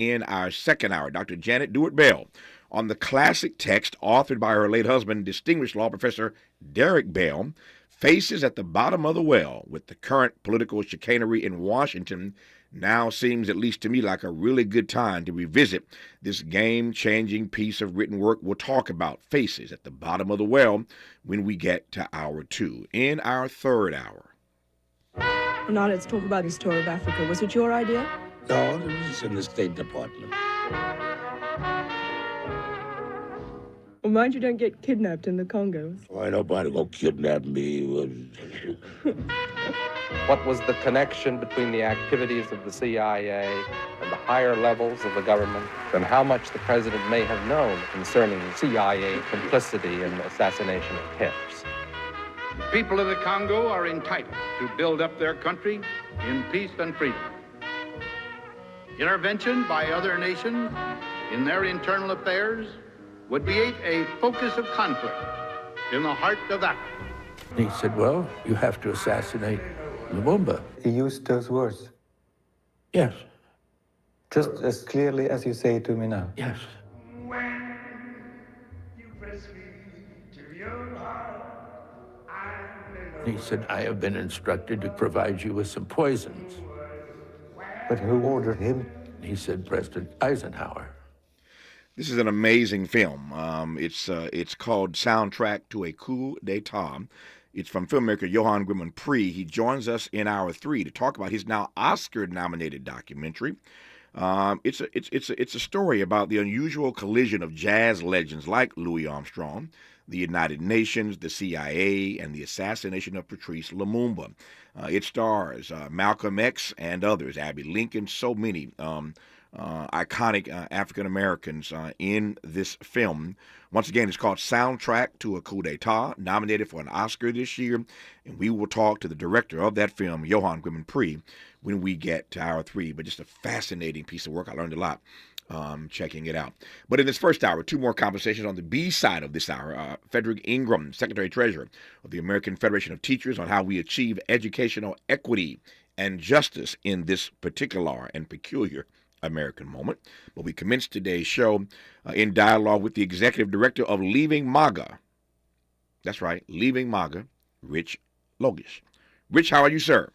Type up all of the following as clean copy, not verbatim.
in our second hour. Dr. Janet Dewart-Bell on the classic text authored by her late husband, distinguished law professor Derek Bell, Faces at the Bottom of the Well. With the current political chicanery in Washington, now seems, at least to me, like a really good time to revisit this game-changing piece of written work. We'll talk about Faces at the Bottom of the Well when we get to hour two. In our third hour. Now let's talk about this tour of Africa. Was it your idea? No, it was in the State Department. Well, mind you don't get kidnapped in the Congo. Why nobody go kidnap me? What was the connection between the activities of the CIA and the higher levels of the government, and how much the president may have known concerning CIA complicity in the assassination of terrorists? The people of the Congo are entitled to build up their country in peace and freedom. Intervention by other nations in their internal affairs would create a focus of conflict in the heart of Africa. He said, well, you have to assassinate Lumumba. He used those words, Yes, just as clearly as you say it to me now. yes. When you press me to your heart, He said, I have been instructed to provide you with some poisons. But who ordered him? He said, President Eisenhower. This is an amazing film. It's called Soundtrack to a Coup d'Etat. It's from filmmaker Johann Grimman Prix. He joins us in hour three to talk about his now Oscar-nominated documentary. It's a story about the unusual collision of jazz legends like Louis Armstrong, the United Nations, the CIA, and the assassination of Patrice Lumumba. It stars Malcolm X and others, Abbey Lincoln, so many iconic African Americans in this film. Once again, it's called Soundtrack to a Coup d'Etat, nominated for an Oscar this year, and we will talk to the director of that film, Johann Grimman Prix, when we get to hour three. But just a fascinating piece of work. I learned a lot checking it out. But in this first hour, two more conversations on the B side of this hour. Frederick Ingram, Secretary-Treasurer of the American Federation of Teachers, on how we achieve educational equity and justice in this particular and peculiar American moment. But we commence today's show in dialogue with the executive director of Leaving MAGA. That's right, Leaving MAGA, Rich Logis. Rich, how are you, sir?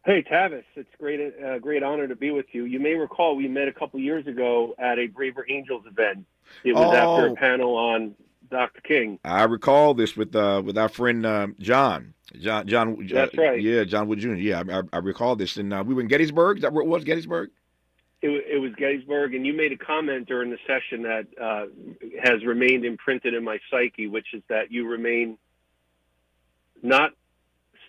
Hey, Tavis, it's great honor to be with you. You may recall we met a couple years ago at a Braver Angels event. It was after a panel on Dr. King. I recall this with our friend John. John. That's right. Yeah, John Wood Jr. Yeah, I recall this. And we were in Gettysburg. Is that where it was, Gettysburg? It was Gettysburg, and you made a comment during the session that has remained imprinted in my psyche, which is that you remain not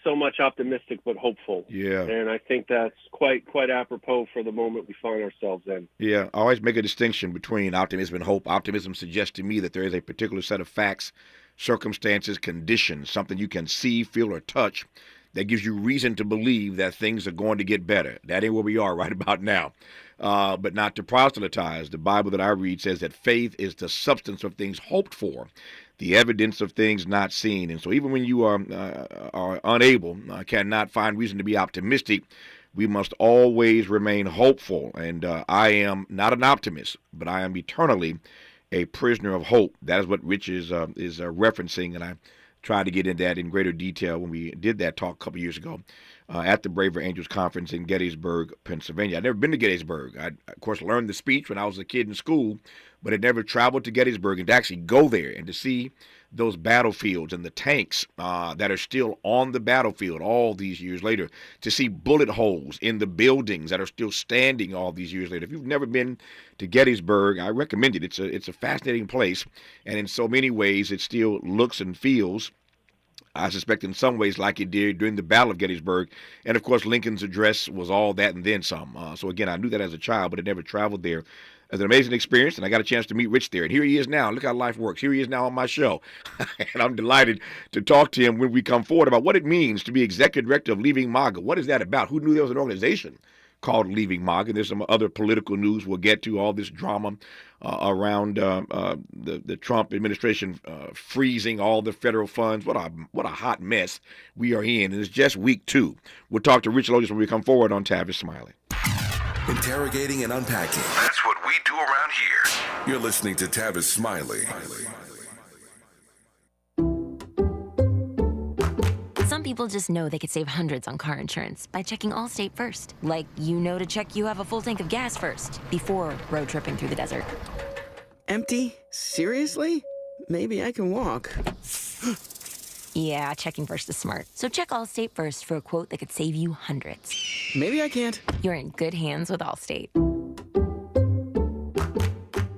so much optimistic but hopeful. Yeah. And I think that's quite apropos for the moment we find ourselves in. Yeah, I always make a distinction between optimism and hope. Optimism suggests to me that there is a particular set of facts, circumstances, conditions, something you can see, feel, or touch that gives you reason to believe that things are going to get better. That ain't where we are right about now. But not to proselytize. The Bible that I read says that faith is the substance of things hoped for, the evidence of things not seen. And so even when you are unable, cannot find reason to be optimistic, we must always remain hopeful. And I am not an optimist, but I am eternally a prisoner of hope. That is what Rich is referencing, and I tried to get into that in greater detail when we did that talk a couple years ago at the Braver Angels Conference in Gettysburg, Pennsylvania. I'd never been to Gettysburg. I, of course, learned the speech when I was a kid in school, but had never traveled to Gettysburg, and to actually go there and to see those battlefields and the tanks that are still on the battlefield all these years later, to see bullet holes in the buildings that are still standing all these years later. If you've never been to Gettysburg, I recommend it. It's a fascinating place, and in so many ways it still looks and feels, I suspect in some ways, like it did during the Battle of Gettysburg. And, of course, Lincoln's address was all that and then some. So, again, I knew that as a child, but had never traveled there. It's an amazing experience, and I got a chance to meet Rich there. And here he is now. Look how life works. Here he is now on my show. And I'm delighted to talk to him when we come forward about what it means to be executive director of Leaving MAGA. What is that about? Who knew there was an organization called Leaving MAGA? There's some other political news we'll get to, all this drama around the Trump administration freezing all the federal funds. What a hot mess we are in. And it's just week 2. We'll talk to Rich Logis when we come forward on Tavis Smiley. interrogating and unpacking. That's what we do around here. You're listening to Tavis Smiley. Some people just know they could save hundreds on car insurance by checking Allstate first. Like, to check you have a full tank of gas first before road tripping through the desert. Empty? Seriously? Maybe I can walk. Yeah, checking first is smart. So check Allstate first for a quote that could save you hundreds. Maybe I can't. You're in good hands with Allstate.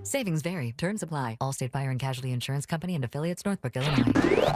Savings vary. Terms apply. Allstate Fire and Casualty Insurance Company and Affiliates, Northbrook, Illinois.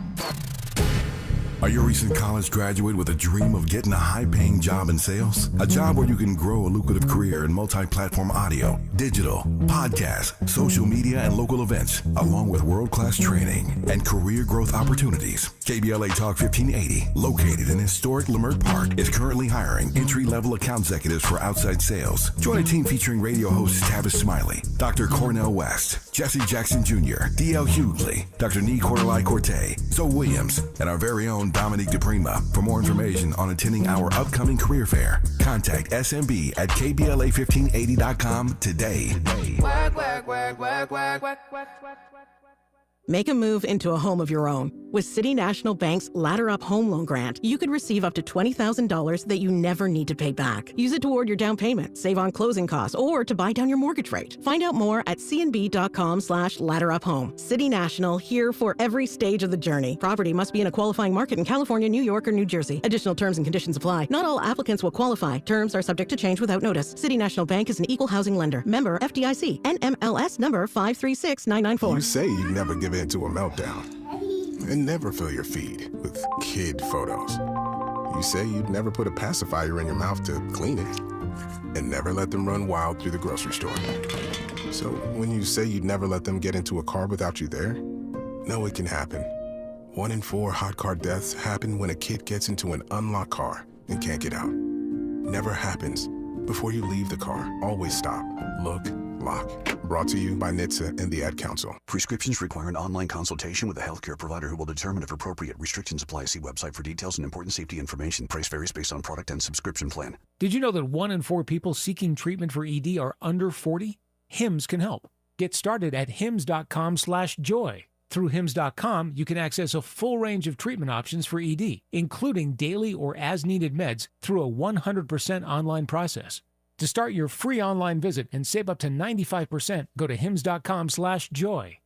Are you a recent college graduate with a dream of getting a high-paying job in sales? A job where you can grow a lucrative career in multi-platform audio, digital, podcast, social media, and local events, along with world-class training and career growth opportunities. KBLA Talk 1580, located in historic Leimert Park, is currently hiring entry-level account executives for outside sales. Join a team featuring radio hosts Tavis Smiley, Dr. Cornell West, Jesse Jackson Jr., D.L. Hughley, Dr. Nee Cordelai Corte, Zoe Williams, and our very own Dominique DePrima. For more information on attending our upcoming career fair, contact SMB at KBLA1580.com today. Make a move into a home of your own. With City National Bank's Ladder Up Home Loan Grant, you could receive up to $20,000 that you never need to pay back. Use it toward your down payment, save on closing costs, or to buy down your mortgage rate. Find out more at cnb.com/ladderuphome. City National, here for every stage of the journey. Property must be in a qualifying market in California, New York, or New Jersey. Additional terms and conditions apply. Not all applicants will qualify. Terms are subject to change without notice. City National Bank is an equal housing lender. Member FDIC. NMLS number 536994. You say you never give into a meltdown and never fill your feed with kid photos. You say you'd never put a pacifier in your mouth to clean it and never let them run wild through the grocery store. So when you say you'd never let them get into a car without you there, no, it can happen. 1 in 4 hot car deaths happen when a kid gets into an unlocked car and can't get out. Never happens. Before you leave the car, always stop, look, lock. Brought to you by NHTSA and the Ad Council. Prescriptions require an online consultation with a healthcare provider who will determine if appropriate. Restrictions apply. See website for details and important safety information. Price varies based on product and subscription plan. Did you know that 1 in 4 people seeking treatment for ED are under 40? HIMS can help. Get started at hims.com/joy. Through hims.com, you can access a full range of treatment options for ED, including daily or as-needed meds through a 100% online process. To start your free online visit and save up to 95%, go to hims.com/joy.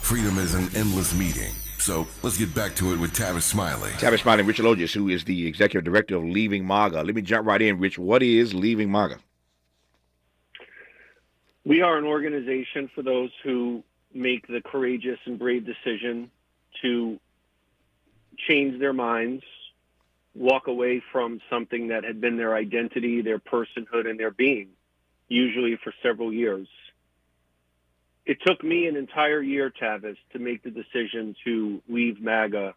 Freedom is an endless meeting. So let's get back to it with Tavis Smiley. Tavis Smiley and Richard Logis, who is the executive director of Leaving MAGA. Let me jump right in, Rich. What is Leaving MAGA? We are an organization for those who make the courageous and brave decision to change their minds, walk away from something that had been their identity, their personhood, and their being, usually for several years. It took me an entire year, Tavis, to make the decision to leave MAGA.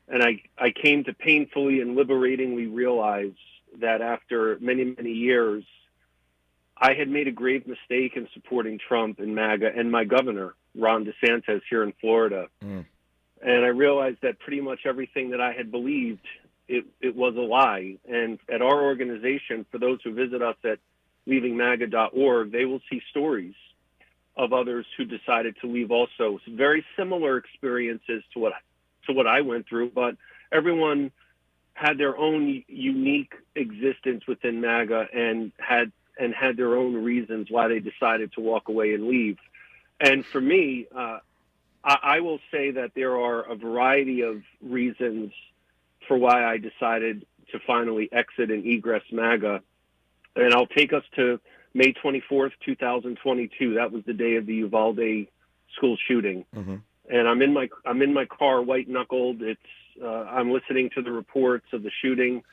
And I came to painfully and liberatingly realize that after many, many years, I had made a grave mistake in supporting Trump and MAGA and my governor, Ron DeSantis, here in Florida. And I realized that pretty much everything that I had believed, it was a lie. And at our organization, for those who visit us at leavingmaga.org, they will see stories of others who decided to leave also. Very similar experiences to what I went through, but everyone had their own unique existence within MAGA and had their own reasons why they decided to walk away and leave. And for me, I will say that there are a variety of reasons for why I decided to finally exit and egress MAGA. And I'll take us to May 24th, 2022. That was the day of the Uvalde school shooting. And I'm in my car, white knuckled. I'm listening to the reports of the shooting.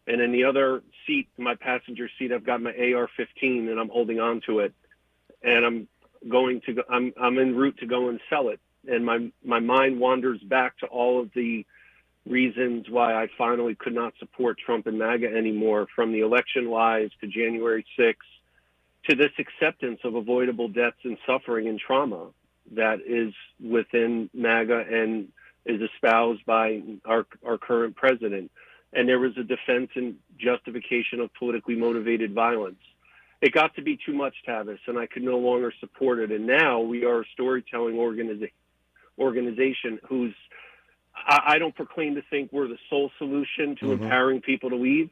And in the other seat, my passenger seat, I've got my AR-15 and I'm holding on to it. And I'm en route to go and sell it. And my mind wanders back to all of the reasons why I finally could not support Trump and MAGA anymore, from the election lies to January 6th, to this acceptance of avoidable deaths and suffering and trauma that is within MAGA and is espoused by our current president. and there was a defense and justification of politically motivated violence. It got to be too much, Tavis, and I could no longer support it. And now we are a storytelling organization whose I don't proclaim to think we're the sole solution to empowering people to leave,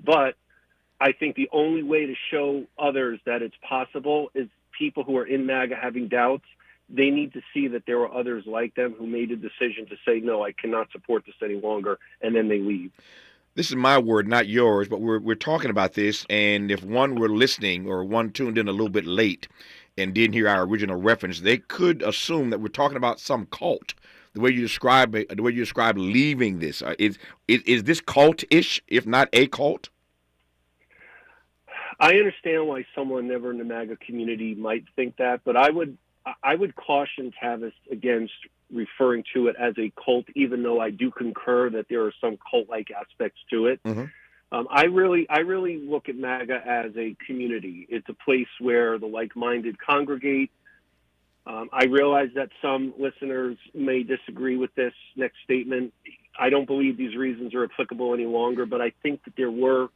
but I think the only way to show others that it's possible is people who are in MAGA having doubts. They need to see that there are others like them who made a decision to say, no, I cannot support this any longer, and then they leave. This is my word, not yours, but we're talking about this, and if one were listening or one tuned in a little bit late and didn't hear our original reference, they could assume that we're talking about some cult. The way you describe it, the way you describe leaving this, is this cult-ish, if not a cult? I understand why someone never in the MAGA community might think that, but I would caution Tavis against referring to it as a cult, even though I do concur that there are some cult-like aspects to it. I really look at MAGA as a community. It's a place where the like-minded congregate. I realize that some listeners may disagree with this next statement. I don't believe these reasons are applicable any longer, but I think that there were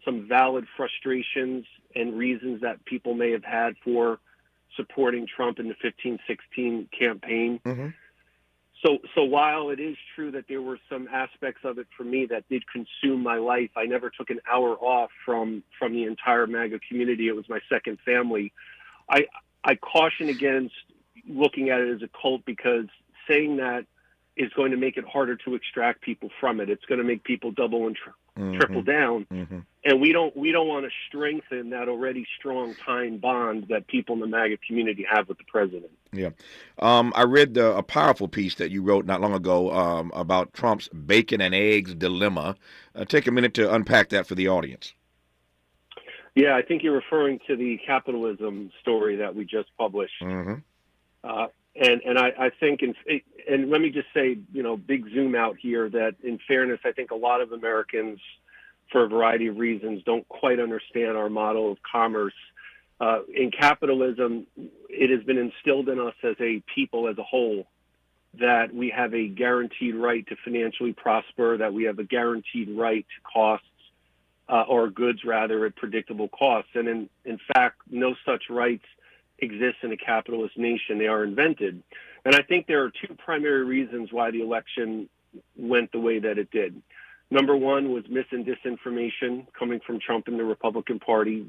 some valid frustrations and reasons that people may have had for supporting Trump in the 15-16 campaign. So while it is true that there were some aspects of it for me that did consume my life, I never took an hour off from the entire MAGA community. It was my second family. I caution against looking at it as a cult, because saying that is going to make it harder to extract people from it. It's going to make people double and triple down. And we don't want to strengthen that already strong time bond that people in the MAGA community have with the president. Yeah. I read a powerful piece that you wrote not long ago about Trump's bacon and eggs dilemma. Take a minute to unpack that for the audience. Yeah, I think you're referring to the capitalism story that we just published. And I think, and let me just say, big zoom out here, that in fairness, I think a lot of Americans, for a variety of reasons, don't quite understand our model of commerce. In capitalism, it has been instilled in us as a people as a whole that we have a guaranteed right to financially prosper, that we have a guaranteed right to costs, or goods rather, at predictable costs. And in fact, no such rights exist in a capitalist nation. They are invented. And I think there are two primary reasons why the election went the way that it did. Number one was mis and disinformation coming from Trump and the Republican Party.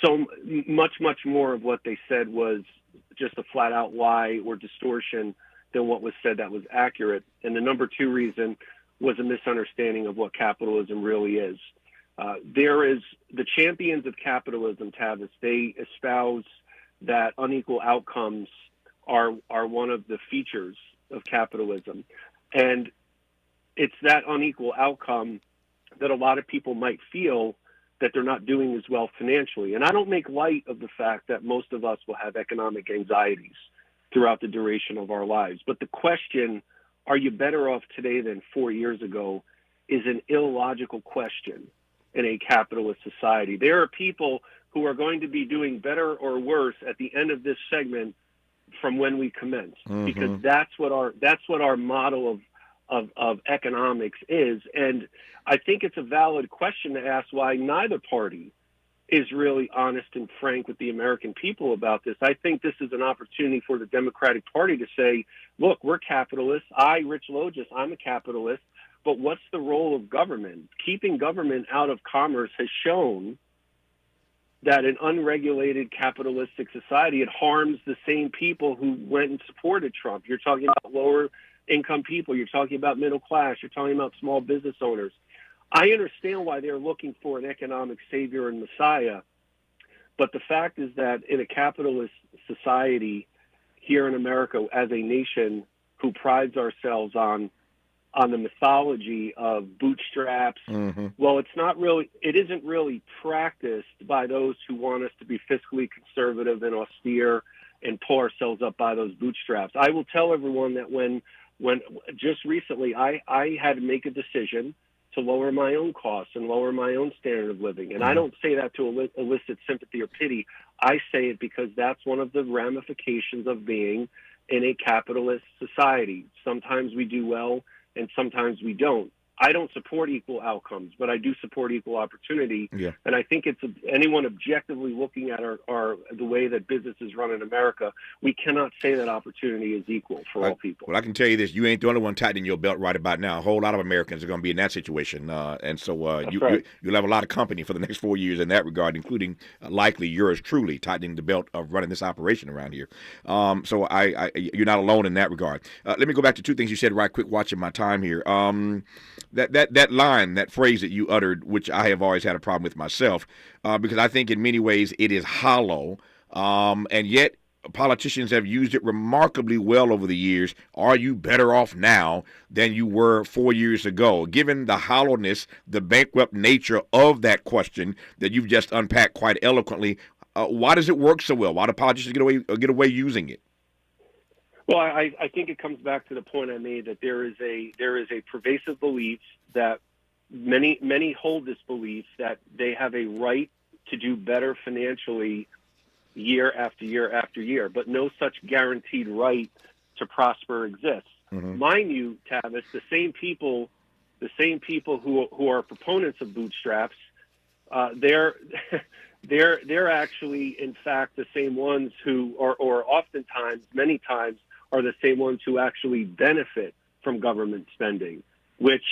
So much more of what they said was just a flat out lie or distortion than what was said that was accurate. And the number two reason was a misunderstanding of what capitalism really is. There is the champions of capitalism, Tavis, they espouse that unequal outcomes are one of the features of capitalism. And it's that unequal outcome that a lot of people might feel that they're not doing as well financially. And I don't make light of the fact that most of us will have economic anxieties throughout the duration of our lives. But the question, are you better off today than 4 years ago, is an illogical question in a capitalist society. There are people who are going to be doing better or worse at the end of this segment from when we commence, because that's what our model of economics is. And I think it's a valid question to ask why neither party is really honest and frank with the American people about this. I think this is an opportunity for the Democratic Party to say, look, we're capitalists. Rich Logis, I'm a capitalist. But what's the role of government? Keeping government out of commerce has shown that in unregulated capitalistic society, it harms the same people who went and supported Trump. You're talking about lower income people. You're talking about middle class. You're talking about small business owners. I understand why they're looking for an economic savior and messiah. But the fact is that in a capitalist society here in America, as a nation who prides ourselves on the mythology of bootstraps, well, it isn't really practiced by those who want us to be fiscally conservative and austere and pull ourselves up by those bootstraps. I will tell everyone that when just recently I had to make a decision to lower my own costs and lower my own standard of living. And I don't say that to elicit sympathy or pity. I say it because that's one of the ramifications of being in a capitalist society. Sometimes we do well, and sometimes we don't. I don't support equal outcomes, but I do support equal opportunity. Yeah. And I think it's anyone objectively looking at the way that business is run in America, we cannot say that opportunity is equal for all people. Well, I can tell you this: you ain't the only one tightening your belt right about now. A whole lot of Americans are going to be in that situation, and so you'll have a lot of company for the next 4 years in that regard, including likely yours truly tightening the belt of running this operation around here. So you're not alone in that regard. Let me go back to two things you said right quick. Watching my time here. That line, that phrase that you uttered, which I have always had a problem with myself, because I think in many ways it is hollow, and yet politicians have used it remarkably well over the years. Are you better off now than you were 4 years ago? Given the hollowness, the bankrupt nature of that question that you've just unpacked quite eloquently, why does it work so well? Why do politicians get away using it? Well, I think it comes back to the point I made that there is a pervasive belief that many hold this belief that they have a right to do better financially year after year after year, but no such guaranteed right to prosper exists. Mm-hmm. Mind you, Tavis, the same people who are proponents of bootstraps, they're actually in fact the same ones who or oftentimes, many times, are the same ones who actually benefit from government spending, which,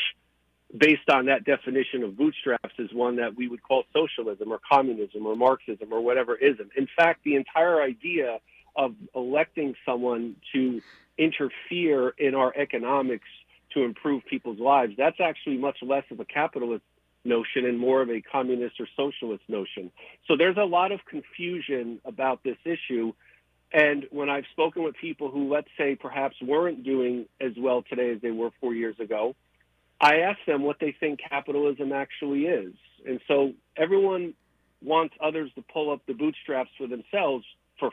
based on that definition of bootstraps, is one that we would call socialism or communism or Marxism or whatever ism. In fact, the entire idea of electing someone to interfere in our economics to improve people's lives, that's actually much less of a capitalist notion and more of a communist or socialist notion. So there's a lot of confusion about this issue. And when I've spoken with people who, let's say, perhaps weren't doing as well today as they were 4 years ago, I ask them what they think capitalism actually is. And so everyone wants others to pull up the bootstraps for themselves,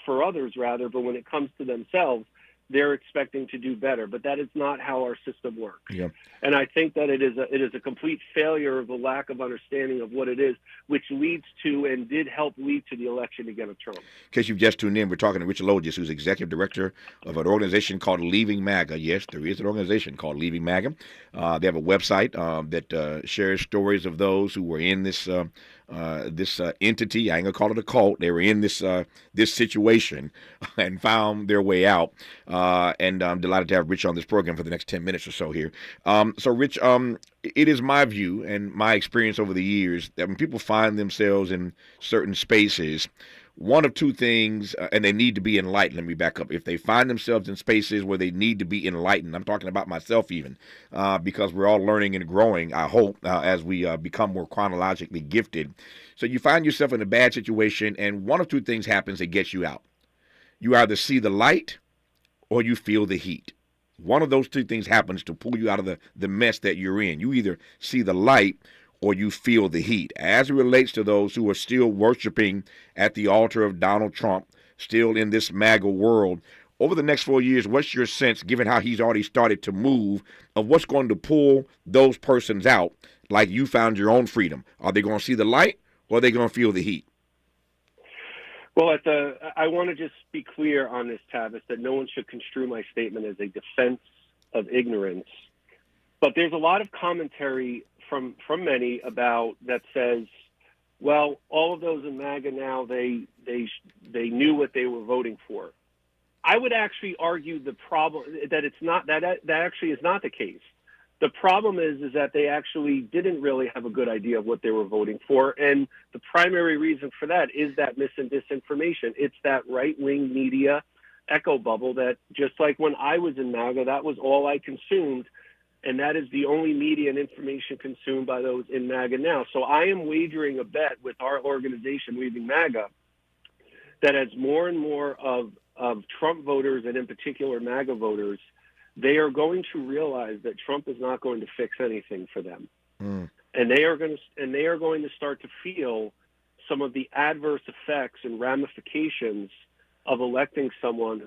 for others rather, but when it comes to themselves, they're expecting to do better. But that is not how our system works. Yeah. And I think that it is a complete failure of a lack of understanding of what it is, which leads to and did help lead to the election again of Trump. In case you've just tuned in, we're talking to Richard Logis, who's executive director of an organization called Leaving MAGA. Yes, there is an organization called Leaving MAGA. They have a website that shares stories of those who were in this entity. I ain't gonna call it a cult. They were in this situation and found their way out. And I'm delighted to have Rich on this program for the next 10 minutes or so here. So Rich, it is my view and my experience over the years that when people find themselves in certain spaces, one of two things, and they need to be enlightened. Let me back up. If they find themselves in spaces where they need to be enlightened, I'm talking about myself even, because we're all learning and growing, I hope, as we become more chronologically gifted. So you find yourself in a bad situation, and one of two things happens that gets you out. You either see the light or you feel the heat. One of those two things happens to pull you out of the mess that you're in. You either see the light or you feel the heat. As it relates to those who are still worshiping at the altar of Donald Trump, still in this MAGA world, over the next 4 years, what's your sense, given how he's already started to move, of what's going to pull those persons out like you found your own freedom? Are they going to see the light or are they going to feel the heat? Well, I want to just be clear on this, Tavis, that no one should construe my statement as a defense of ignorance. But there's a lot of commentary from many about that says, well, all of those in MAGA now, they knew what they were voting for. I would actually argue the problem that it's not that actually is not the case. The problem is that they actually didn't really have a good idea of what they were voting for, and the primary reason for that is that mis and disinformation. It's that right-wing media echo bubble that, just like when I was in MAGA, that was all I consumed. And that is the only media and information consumed by those in MAGA now. So I am wagering a bet with our organization, Leaving MAGA, that as more and more of Trump voters, and in particular MAGA voters, they are going to realize that Trump is not going to fix anything for them. And they are going to start to feel some of the adverse effects and ramifications of electing someone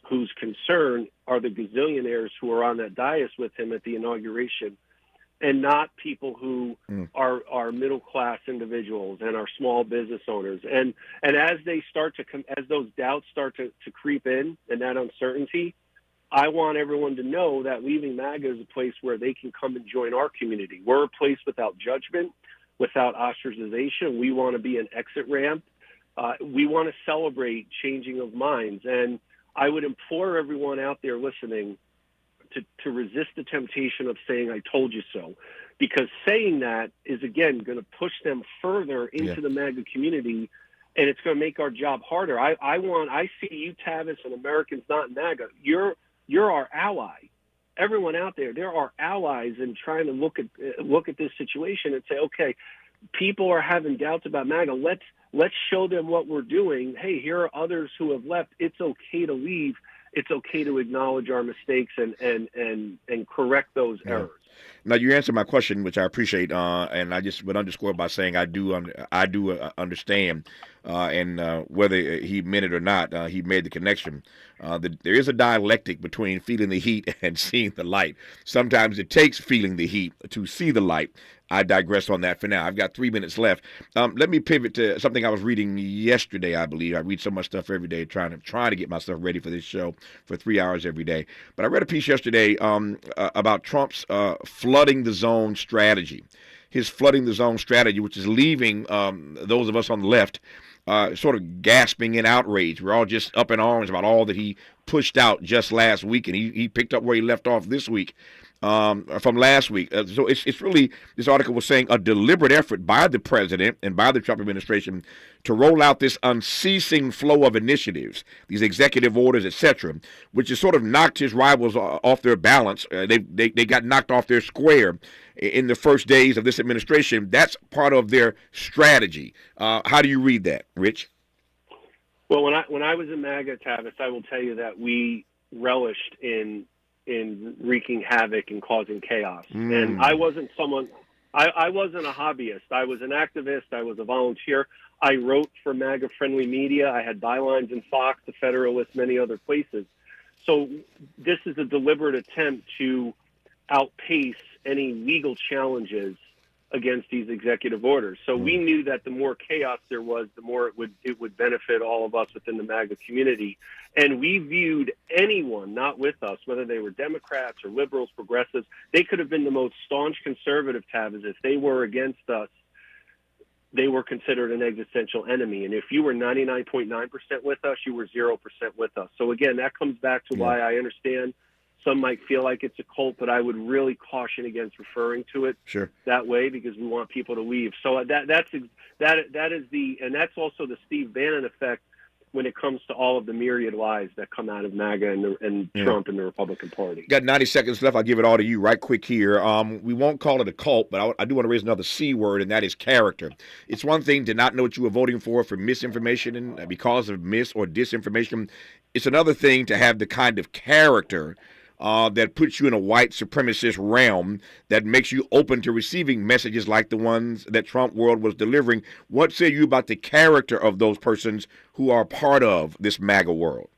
whose concern are the gazillionaires who are on that dais with him at the inauguration, and not people who are middle class individuals and are small business owners. And as they start to as those doubts start to creep in, and that uncertainty, I want everyone to know that Leaving MAGA is a place where they can come and join our community. We're a place without judgment, without ostracization. We want to be an exit ramp. We want to celebrate changing of minds. And I would implore everyone out there listening to resist the temptation of saying, I told you so. Because saying that is, again, going to push them further into the MAGA community, and it's going to make our job harder. I see you, Tavis, and Americans not MAGA. You're our ally. Everyone out there, they're our allies in trying to look at this situation and say, okay, people are having doubts about MAGA. Let's show them what we're doing. Hey, here are others who have left. It's okay to leave. It's okay to acknowledge our mistakes and correct those errors. Now, you answered my question, which I appreciate, and I just would underscore by saying I do understand, and whether he meant it or not, he made the connection. There is a dialectic between feeling the heat and seeing the light. Sometimes it takes feeling the heat to see the light. I digress on that for now. I've got 3 minutes left. Let me pivot to something I was reading yesterday, I believe. I read so much stuff every day, trying to get myself ready for this show for 3 hours every day. But I read a piece yesterday about Trump's flooding the zone strategy. His flooding the zone strategy, which is leaving those of us on the left sort of gasping in outrage. We're all just up in arms about all that he pushed out just last week, and he picked up where he left off this week. From last week. So it's really, this article was saying, a deliberate effort by the president and by the Trump administration to roll out this unceasing flow of initiatives, these executive orders, etc., which has sort of knocked his rivals off their balance. They got knocked off their square in the first days of this administration. That's part of their strategy. How do you read that, Rich? Well, when I was in MAGA, Tavis, I will tell you that we relished in wreaking havoc and causing chaos. And I wasn't I wasn't a hobbyist. I was an activist. I was a volunteer. I wrote for MAGA-friendly media. I had bylines in Fox, The Federalist, many other places. So this is a deliberate attempt to outpace any legal challenges against these executive orders. So we knew that the more chaos there was, the more it would benefit all of us within the MAGA community. And we viewed anyone not with us, whether they were Democrats or liberals, progressives, they could have been the most staunch conservative, Tavis. If they were against us, they were considered an existential enemy. And if you were 99.9% with us, you were 0% with us. So again, that comes back to why I understand some might feel like it's a cult, but I would really caution against referring to it that way, because we want people to leave. So that's also the Steve Bannon effect when it comes to all of the myriad lies that come out of MAGA and Trump and the Republican Party. Got 90 seconds left. I'll give it all to you right quick here. We won't call it a cult, but I do want to raise another C word, and that is character. It's one thing to not know what you were voting for misinformation and because of mis or disinformation. It's another thing to have the kind of character that puts you in a white supremacist realm that makes you open to receiving messages like the ones that Trump world was delivering. What say you about the character of those persons who are part of this MAGA world?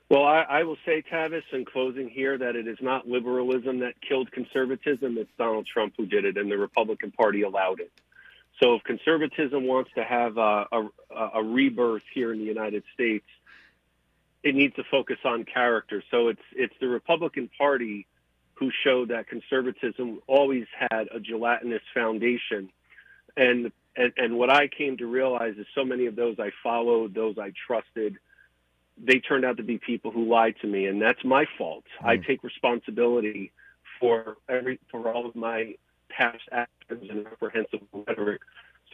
Well, I will say, Tavis, in closing here, that it is not liberalism that killed conservatism. It's Donald Trump who did it, and the Republican Party allowed it. So if conservatism wants to have a rebirth here in the United States, it needs to focus on character. So it's the Republican Party who showed that conservatism always had a gelatinous foundation. And what I came to realize is so many of those I followed, those I trusted, they turned out to be people who lied to me, and that's my fault. I take responsibility for all of my past actions and reprehensible rhetoric.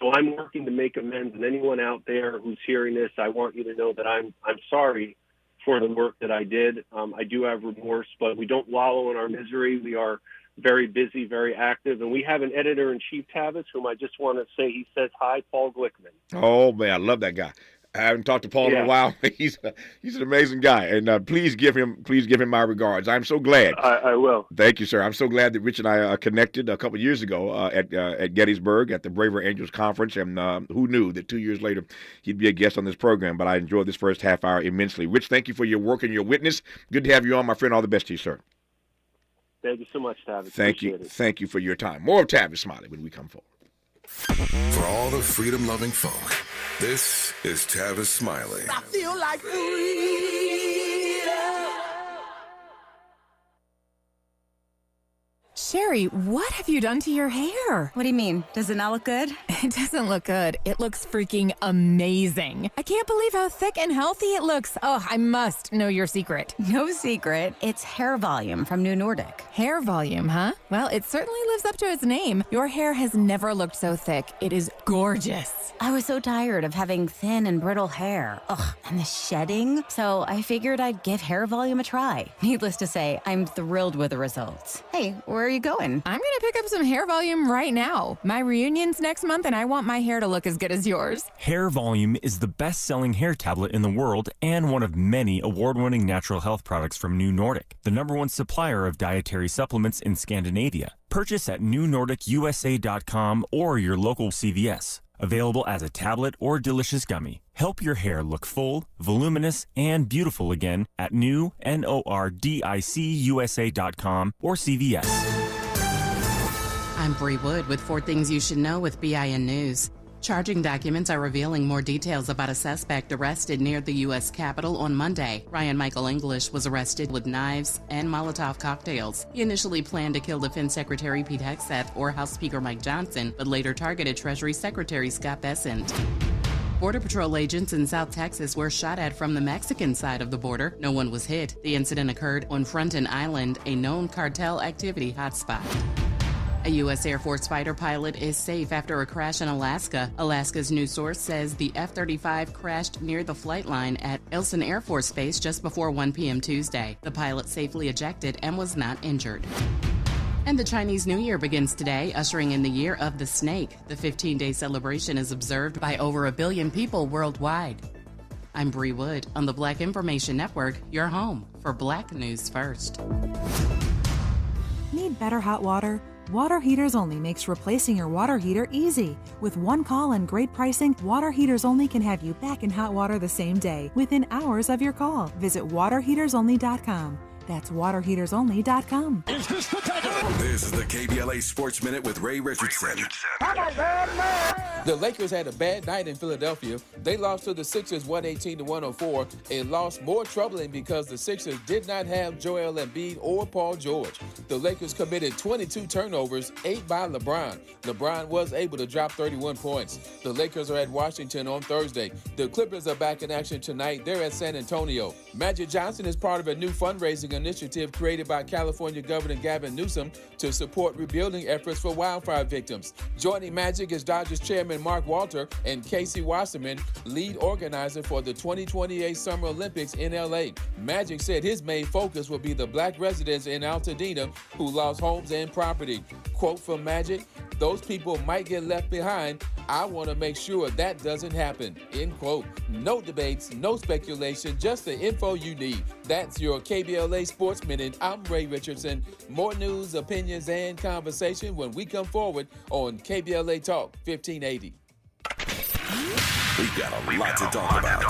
So I'm working to make amends, and anyone out there who's hearing this, I want you to know that I'm sorry for the work that I did. I do have remorse, but we don't wallow in our misery. We are very busy, very active, and we have an editor-in-chief, Tavis, whom I just want to say, he says hi, Paul Glickman. Oh, man, I love that guy. I haven't talked to Paul in a while. He's an amazing guy, and please give him my regards. I'm so glad. I will. Thank you, sir. I'm so glad that Rich and I connected a couple of years ago at Gettysburg at the Braver Angels Conference, and who knew that 2 years later he'd be a guest on this program. But I enjoyed this first half hour immensely. Rich, thank you for your work and your witness. Good to have you on, my friend. All the best to you, sir. Thank you so much, Tavis. Thank you. Thank you for your time. More of Tavis Smiley when we come forward. For all the freedom-loving folk, this is Tavis Smiley. I feel like freedom. Sherry, what have you done to your hair? What do you mean? Does it not look good? It doesn't look good. It looks freaking amazing. I can't believe how thick and healthy it looks. Oh, I must know your secret. No secret. It's hair volume from New Nordic. Hair volume, huh? Well, it certainly lives up to its name. Your hair has never looked so thick. It is gorgeous. I was so tired of having thin and brittle hair. Ugh, and the shedding. So I figured I'd give hair volume a try. Needless to say, I'm thrilled with the results. Hey, where are you going? I'm gonna pick up some hair volume right now. My reunion's next month and I want my hair to look as good as yours. Hair Volume is the best-selling hair tablet in the world and one of many award-winning natural health products from New Nordic, the #1 supplier of dietary supplements in Scandinavia. Purchase at newnordicusa.com or your local CVS. Available as a tablet or delicious gummy. Help your hair look full, voluminous, and beautiful again at newnordicusa.com or CVS. I'm Bree Wood with 4 Things You Should Know with BIN News. Charging documents are revealing more details about a suspect arrested near the U.S. Capitol on Monday. Ryan Michael English was arrested with knives and Molotov cocktails. He initially planned to kill Defense Secretary Pete Hegseth or House Speaker Mike Johnson, but later targeted Treasury Secretary Scott Bessent. Border Patrol agents in South Texas were shot at from the Mexican side of the border. No one was hit. The incident occurred on Fronton Island, a known cartel activity hotspot. A U.S. Air Force fighter pilot is safe after a crash in Alaska. Alaska's news source says the F-35 crashed near the flight line at Elson Air Force Base just before 1 p.m. Tuesday. The pilot safely ejected and was not injured. And the Chinese New Year begins today, ushering in the Year of the Snake. The 15-day celebration is observed by over 1 billion people worldwide. I'm Bree Wood on the Black Information Network, your home for Black News First. Need better hot water? Water Heaters Only makes replacing your water heater easy. With one call and great pricing, Water Heaters Only can have you back in hot water the same day, within hours of your call. Visit waterheatersonly.com. That's waterheatersonly.com. Is this the time? This is the KBLA Sports Minute with Ray Richardson. The Lakers had a bad night in Philadelphia. They lost to the Sixers 118-104. A loss more troubling because the Sixers did not have Joel Embiid or Paul George. The Lakers committed 22 turnovers, 8 by LeBron. LeBron was able to drop 31 points. The Lakers are at Washington on Thursday. The Clippers are back in action tonight. They're at San Antonio. Magic Johnson is part of a new fundraising initiative created by California Governor Gavin Newsom to support rebuilding efforts for wildfire victims. Joining Magic is Dodgers Chairman Mark Walter and Casey Wasserman, lead organizer for the 2028 Summer Olympics in L.A. Magic said his main focus will be the black residents in Altadena who lost homes and property. Quote from Magic, "Those people might get left behind. I want to make sure that doesn't happen." End quote. No debates, no speculation, just the info you need. That's your KBLA Sports Minute. I'm Ray Richardson. More news, opinions, and conversation when we come forward on KBLA Talk 1580. We've got a lot to talk about.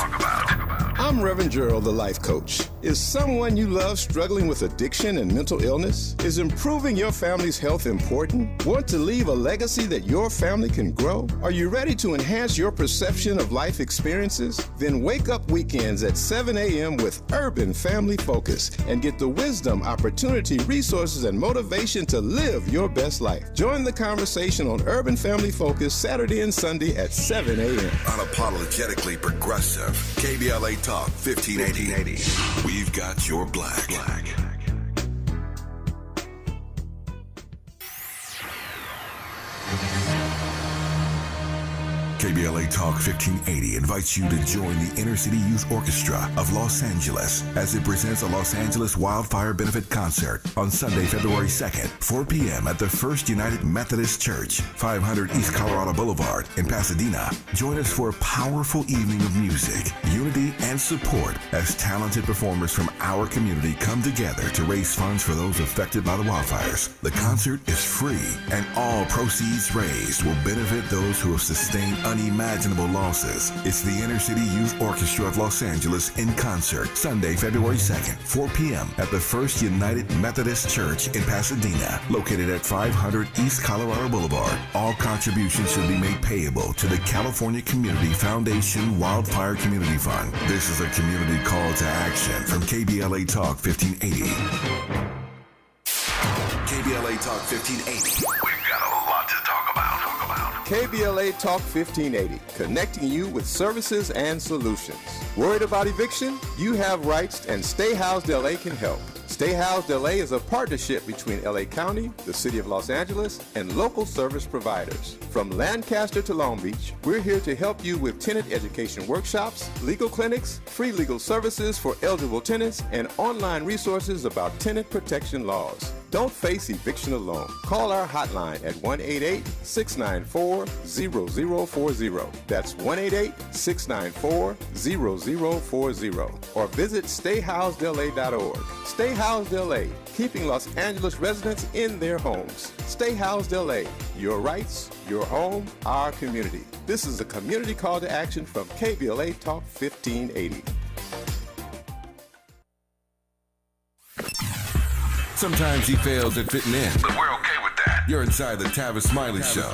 I'm Reverend Gerald, the life coach. Is someone you love struggling with addiction and mental illness? Is improving your family's health important? Want to leave a legacy that your family can grow? Are you ready to enhance your perception of life experiences? Then wake up weekends at 7 a.m. with Urban Family Focus and get the wisdom, opportunity, resources, and motivation to live your best life. Join the conversation on Urban Family Focus Saturday and Sunday at 7 a.m. Unapologetically progressive. KBLA Talk 1580. We've got your black. KBLA Talk 1580 invites you to join the Inner City Youth Orchestra of Los Angeles as it presents a Los Angeles Wildfire Benefit Concert on Sunday, February 2nd, 4 p.m. at the First United Methodist Church, 500 East Colorado Boulevard in Pasadena. Join us for a powerful evening of music, unity, and support as talented performers from our community come together to raise funds for those affected by the wildfires. The concert is free, and all proceeds raised will benefit those who have sustained unimaginable losses. It's the Inner City Youth Orchestra of Los Angeles in concert, Sunday, February 2nd, 4 p.m. at the First United Methodist Church in Pasadena, located at 500 East Colorado Boulevard. All contributions should be made payable to the California Community Foundation Wildfire Community Fund. This is a community call to action from KBLA Talk 1580. KBLA Talk 1580. We've got a lot to talk about. KBLA Talk 1580, connecting you with services and solutions. Worried about eviction? You have rights, and Stay Housed LA can help. Stay Housed LA is a partnership between LA County, the City of Los Angeles, and local service providers. From Lancaster to Long Beach, we're here to help you with tenant education workshops, legal clinics, free legal services for eligible tenants, and online resources about tenant protection laws. Don't face eviction alone. Call our hotline at 1-888-694-0040. That's 1-888-694-0040. Or visit stayhousedla.org. Stay Housed LA, keeping Los Angeles residents in their homes. Stay Housed LA, your rights, your home, our community. This is a community call to action from KBLA Talk 1580. Sometimes he fails at fitting in, but we're okay with that. You're inside the Tavis Smiley Show.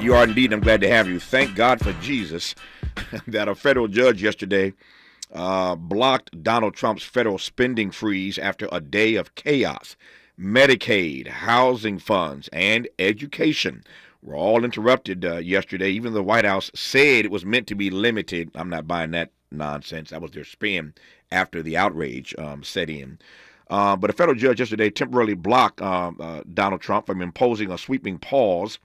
You are indeed. I'm glad to have you. Thank God for Jesus that a federal judge yesterday blocked Donald Trump's federal spending freeze after a day of chaos. Medicaid, housing funds, and education were all interrupted yesterday. Even the White House said it was meant to be limited. I'm not buying that nonsense. That was their spin after the outrage set in. But a federal judge yesterday temporarily blocked Donald Trump from imposing a sweeping pause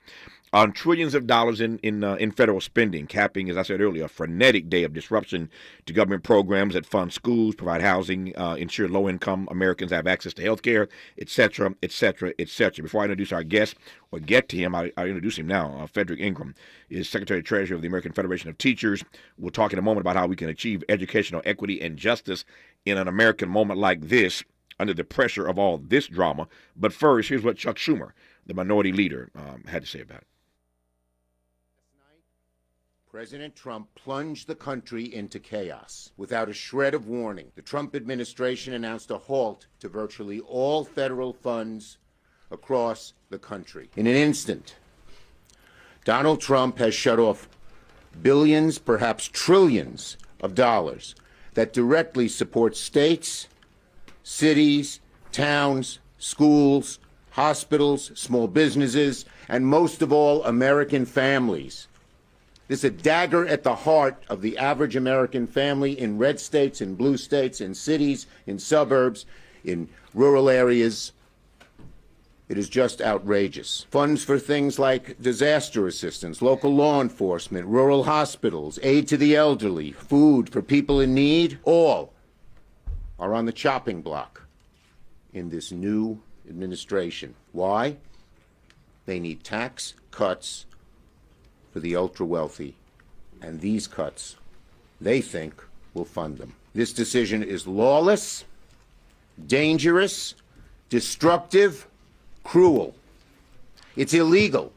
on trillions of dollars in federal spending, capping, as I said earlier, a frenetic day of disruption to government programs that fund schools, provide housing, ensure low-income Americans have access to health care, et cetera, et cetera, et cetera. Before I introduce our guest or get to him, I introduce him now. Frederick Ingram is Secretary-Treasurer of the American Federation of Teachers. We'll talk in a moment about how we can achieve educational equity and justice in an American moment like this, under the pressure of all this drama. But first, here's what Chuck Schumer, the minority leader, had to say about it. President Trump plunged the country into chaos. Without a shred of warning, the Trump administration announced a halt to virtually all federal funds across the country. In an instant, Donald Trump has shut off billions, perhaps trillions of dollars that directly support states, cities, towns, schools, hospitals, small businesses, and most of all, American families. This is a dagger at the heart of the average American family in red states, in blue states, in cities, in suburbs, in rural areas. It is just outrageous. Funds for things like disaster assistance, local law enforcement, rural hospitals, aid to the elderly, food for people in need, all are on the chopping block in this new administration. Why? They need tax cuts for the ultra-wealthy, and these cuts, they think, will fund them. This decision is lawless, dangerous, destructive, cruel. It's illegal.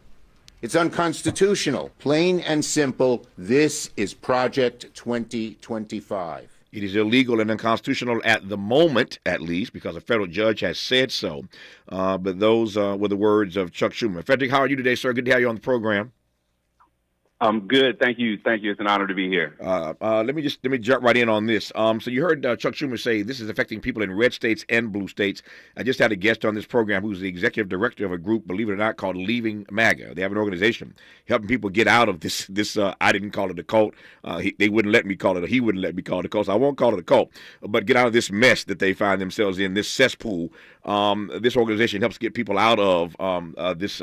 It's unconstitutional. Plain and simple, this is Project 2025. It is illegal and unconstitutional at the moment, at least, because a federal judge has said so. But those were the words of Chuck Schumer. Frederick, how are you today, sir? Good to have you on the program. I'm good. Thank you. It's an honor to be here. Let me jump right in on this. So you heard Chuck Schumer say this is affecting people in red states and blue states. I just had a guest on this program who's the executive director of a group, believe it or not, called Leaving MAGA. They have an organization helping people get out of this. I didn't call it a cult. They wouldn't let me call it. He wouldn't let me call it a cult. So I won't call it a cult. But get out of this mess that they find themselves in, this cesspool. This organization helps get people out of this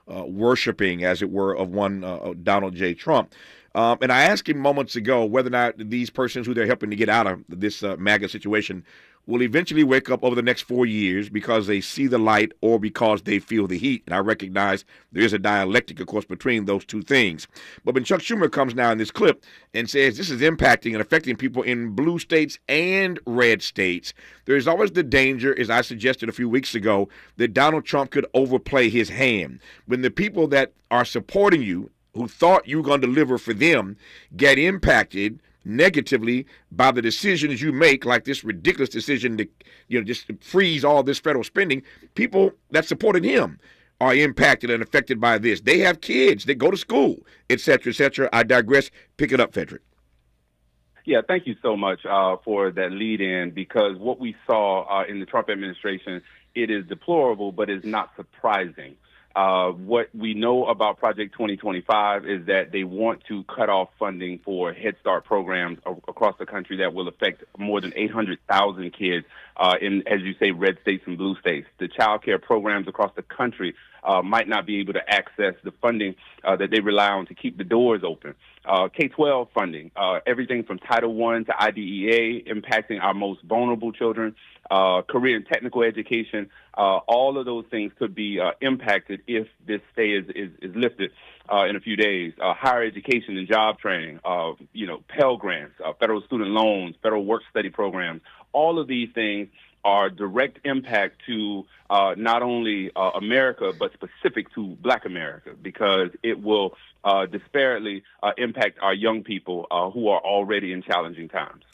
worshiping, as it were, of one Donald J. Trump. And I asked him moments ago whether or not these persons who they're helping to get out of this MAGA situation will eventually wake up over the next 4 years because they see the light or because they feel the heat. And I recognize there is a dialectic, of course, between those two things. But when Chuck Schumer comes now in this clip and says this is impacting and affecting people in blue states and red states, there's always the danger, as I suggested a few weeks ago, that Donald Trump could overplay his hand. When the people that are supporting you, who thought you were going to deliver for them, get impacted negatively by the decisions you make, like this ridiculous decision to, just freeze all this federal spending, people that supported him are impacted and affected by this. They have kids that go to school, et cetera, et cetera. I digress. Pick it up, Frederick. Yeah, thank you so much for that lead-in, because what we saw in the Trump administration, it is deplorable, but it's not surprising. What we know about Project 2025 is that they want to cut off funding for Head Start programs across the country that will affect more than 800,000 kids in, as you say, red states and blue states. The child care programs across the country might not be able to access the funding that they rely on to keep the doors open. K-12 funding, everything from Title I to IDEA, impacting our most vulnerable children, career and technical education, all of those things could be impacted if this stay is lifted in a few days. Higher education and job training, Pell Grants, federal student loans, federal work study programs, all of these things are direct impact to not only America, but specific to Black America, because it will disparately impact our young people who are already in challenging times.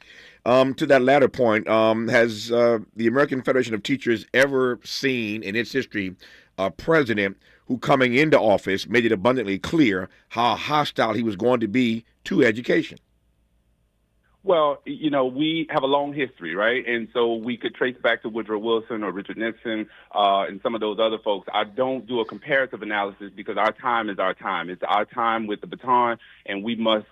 To that latter point, has the American Federation of Teachers ever seen in its history a president who, coming into office, made it abundantly clear how hostile he was going to be to education? Well, we have a long history, right? And so we could trace back to Woodrow Wilson or Richard Nixon and some of those other folks. I don't do a comparative analysis because our time is our time. It's our time with the baton, and we must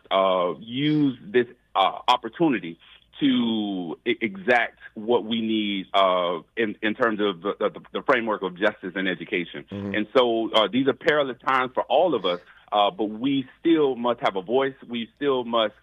use this opportunity to exact what we need in terms of the framework of justice and education. Mm-hmm. And so these are perilous times for all of us, but we still must have a voice. We still must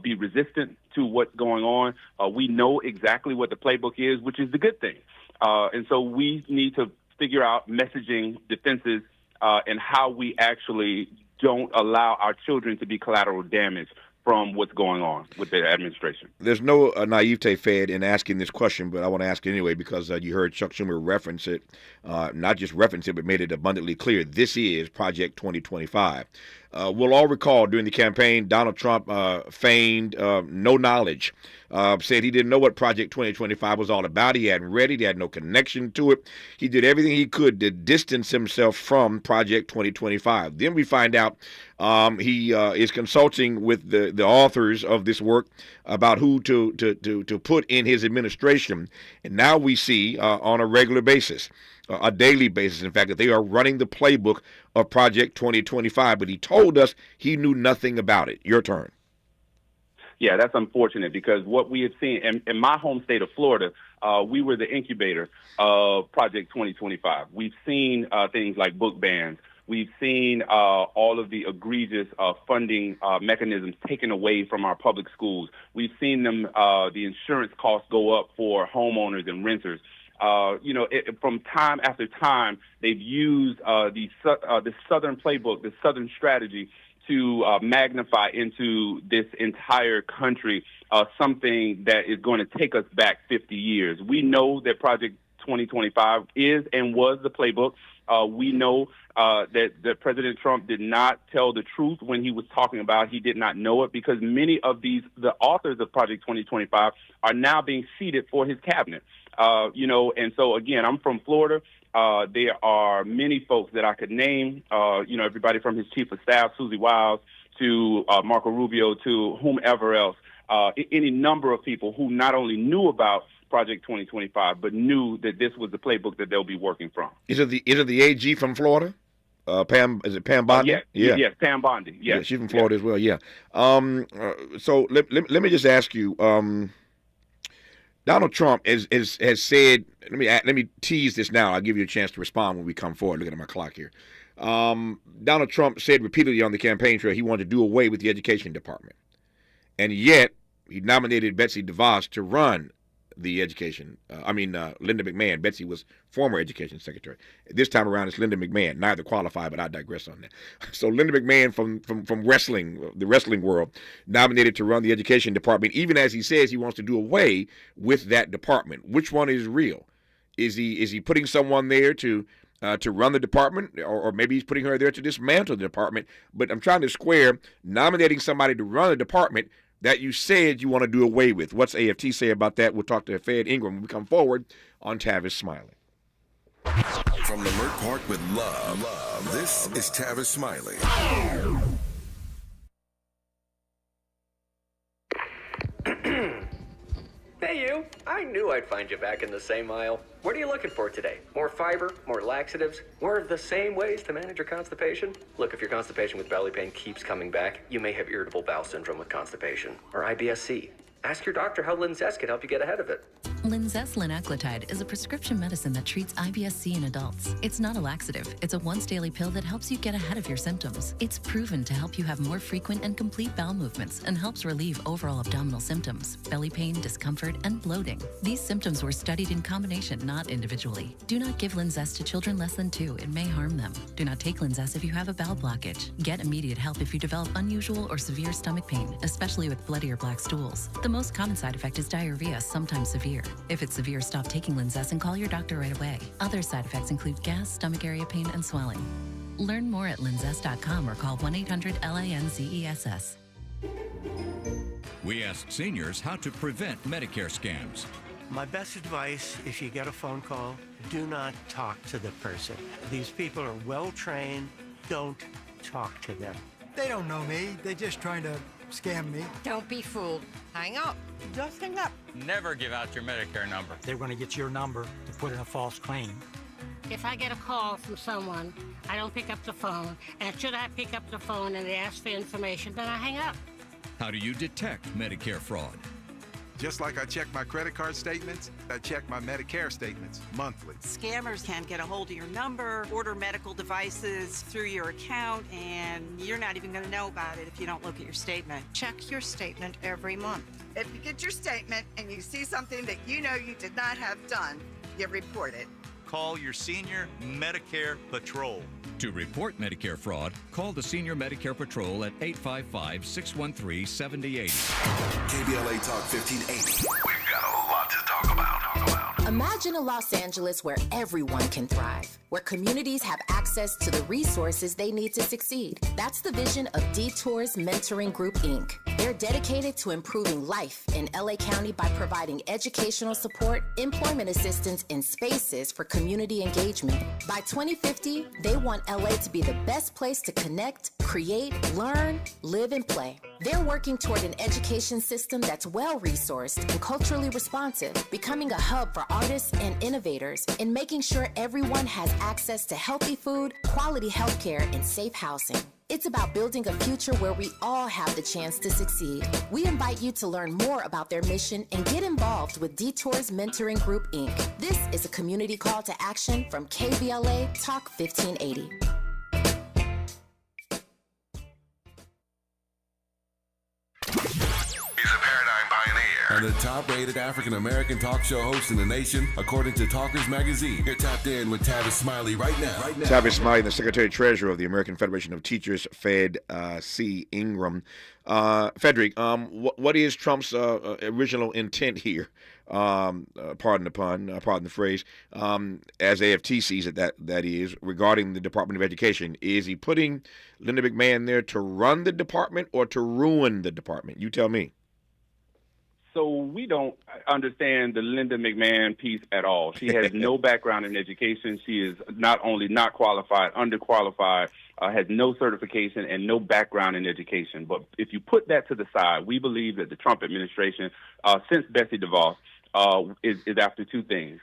be resistant to what's going on. We know exactly what the playbook is, which is the good thing. And so we need to figure out messaging, defenses, and how we actually don't allow our children to be collateral damage from what's going on with the administration. There's no naivete, Fed, in asking this question, but I want to ask it anyway because you heard Chuck Schumer reference it, not just reference it, but made it abundantly clear. This is Project 2025. We'll all recall during the campaign, Donald Trump feigned no knowledge, said he didn't know what Project 2025 was all about. He hadn't read it. He had no connection to it. He did everything he could to distance himself from Project 2025. Then we find out he is consulting with the authors of this work about who to put in his administration. And now we see on a regular basis, a daily basis, in fact, that they are running the playbook of Project 2025. But he told us he knew nothing about it. Your turn. Yeah, that's unfortunate because what we have seen in my home state of Florida, we were the incubator of Project 2025. We've seen things like book bans. We've seen all of the egregious funding mechanisms taken away from our public schools. We've seen them, the insurance costs go up for homeowners and renters. From time after time, they've used the Southern playbook, the Southern strategy to magnify into this entire country something that is going to take us back 50 years. We know that Project 2025 is and was the playbook. We know that President Trump did not tell the truth when he was talking about he did not know it, because many of the authors of Project 2025 are now being seated for his cabinet. And so, again, I'm from Florida. There are many folks that I could name, everybody from his chief of staff, Susie Wiles, to Marco Rubio, to whomever else, any number of people who not only knew about Project 2025, but knew that this was the playbook that they'll be working from. Is it the AG from Florida? Pam, is it Pam Bondi? Yes, Pam Bondi. Yes. Yeah, she's from Florida as well. Yeah. So let me just ask you. Donald Trump has said. Let me tease this now. I'll give you a chance to respond when we come forward. Looking at my clock here. Donald Trump said repeatedly on the campaign trail he wanted to do away with the education department, and yet he nominated Betsy DeVos to run the education. Linda McMahon. Betsy was former education secretary. This time around, it's Linda McMahon. Neither qualified, but I digress on that. So Linda McMahon from wrestling, the wrestling world, nominated to run the education department, even as he says he wants to do away with that department. Which one is real? Is he putting someone there to run the department, or maybe he's putting her there to dismantle the department? But I'm trying to square nominating somebody to run a department that you said you want to do away with. What's AFT say about that? We'll talk to Fed Ingram when we come forward on Tavis Smiley. From Lamert Park with love, this is Tavis Smiley. Hey, you. I knew I'd find you back in the same aisle. What are you looking for today? More fiber? More laxatives? More of the same ways to manage your constipation? Look, if your constipation with belly pain keeps coming back, you may have irritable bowel syndrome with constipation, or IBS-C. Ask your doctor how Linzess can help you get ahead of it. Linzess linaclotide is a prescription medicine that treats IBS-C in adults. It's not a laxative. It's a once-daily pill that helps you get ahead of your symptoms. It's proven to help you have more frequent and complete bowel movements and helps relieve overall abdominal symptoms, belly pain, discomfort, and bloating. These symptoms were studied in combination, not individually. Do not give Linzess to children less than 2. It may harm them. Do not take Linzess if you have a bowel blockage. Get immediate help if you develop unusual or severe stomach pain, especially with bloody or black stools. The most common side effect is diarrhea, sometimes severe. If it's severe, stop taking Linzess and call your doctor right away. Other side effects include gas, stomach area pain, and swelling. Learn more at linzess.com or call 1-800-LINZESS. We asked seniors how to prevent Medicare scams. My best advice, if you get a phone call, do not talk to the person. These people are well trained. Don't talk to them. They don't know me. They're just trying to scam me. Don't be fooled. Hang up. Just hang up. Never give out your Medicare number. They're going to get your number to put in a false claim. If I get a call from someone, I don't pick up the phone. And should I pick up the phone and they ask for information, then I hang up. How do you detect Medicare fraud? Just like I check my credit card statements, I check my Medicare statements monthly. Scammers can get a hold of your number, order medical devices through your account, and you're not even going to know about it if you don't look at your statement. Check your statement every month. If you get your statement and you see something that you know you did not have done, you report it. Call your senior Medicare Patrol. To report Medicare fraud, call the Senior Medicare Patrol at 855-613-7080. KBLA Talk 1580. We've got a lot to talk about. Imagine a Los Angeles where everyone can thrive, where communities have access to the resources they need to succeed. That's the vision of Detours Mentoring Group, Inc. They're dedicated to improving life in LA County by providing educational support, employment assistance, and spaces for community engagement. By 2050, they want LA to be the best place to connect, create, learn, live, and play. They're working toward an education system that's well-resourced and culturally responsive, becoming a hub for artists and innovators, and making sure everyone has access to healthy food, quality healthcare, and safe housing. It's about building a future where we all have the chance to succeed. We invite you to learn more about their mission and get involved with Detours Mentoring Group, Inc. This is a community call to action from KBLA Talk 1580. And the top-rated African-American talk show host in the nation, according to Talkers Magazine. You're tapped in with Tavis Smiley right now. Tavis Smiley, the Secretary-Treasurer of the American Federation of Teachers, Fed C. Ingram. Frederick, what is Trump's original intent here? Pardon the pun, pardon the phrase, as AFT sees it, that is, regarding the Department of Education. Is he putting Linda McMahon there to run the department or to ruin the department? You tell me. So we don't understand the Linda McMahon piece at all. She has no background in education. She is not only not qualified, underqualified, has no certification and no background in education. But if you put that to the side, we believe that the Trump administration, since Betsy DeVos, is after two things,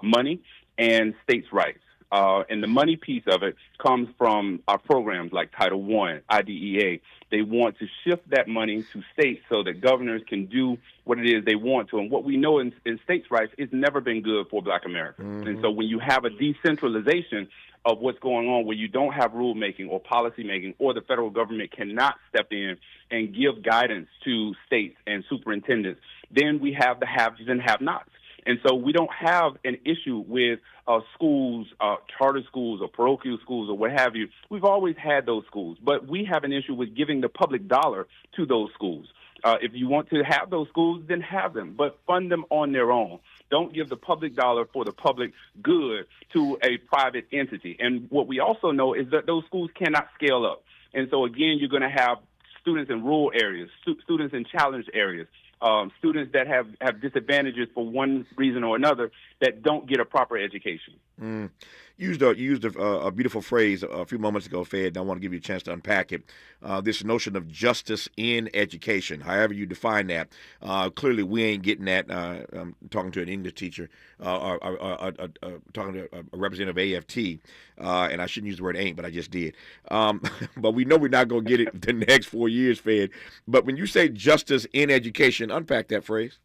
money and states' rights. And the money piece of it comes from our programs like Title I, IDEA. They want to shift that money to states so that governors can do what it is they want to. And what we know in states' rights, it's never been good for Black Americans. Mm-hmm. And so when you have a decentralization of what's going on where you don't have rulemaking or policymaking, or the federal government cannot step in and give guidance to states and superintendents, then we have the haves and have-nots. And so we don't have an issue with schools, charter schools or parochial schools or what have you. We've always had those schools, but we have an issue with giving the public dollar to those schools. If you want to have those schools, then have them, but fund them on their own. Don't give the public dollar for the public good to a private entity. And what we also know is that those schools cannot scale up. And so, again, you're going to have students in rural areas, students in challenged areas, students that have disadvantages for one reason or another that don't get a proper education. Used a beautiful phrase a few moments ago, Fed, and I want to give you a chance to unpack it. This notion of justice in education, however you define that. Clearly, we ain't getting that. I'm talking to an English teacher, talking to a representative of AFT, and I shouldn't use the word ain't, but I just did. But we know we're not going to get it the next 4 years, Fed. But when you say justice in education, unpack that phrase.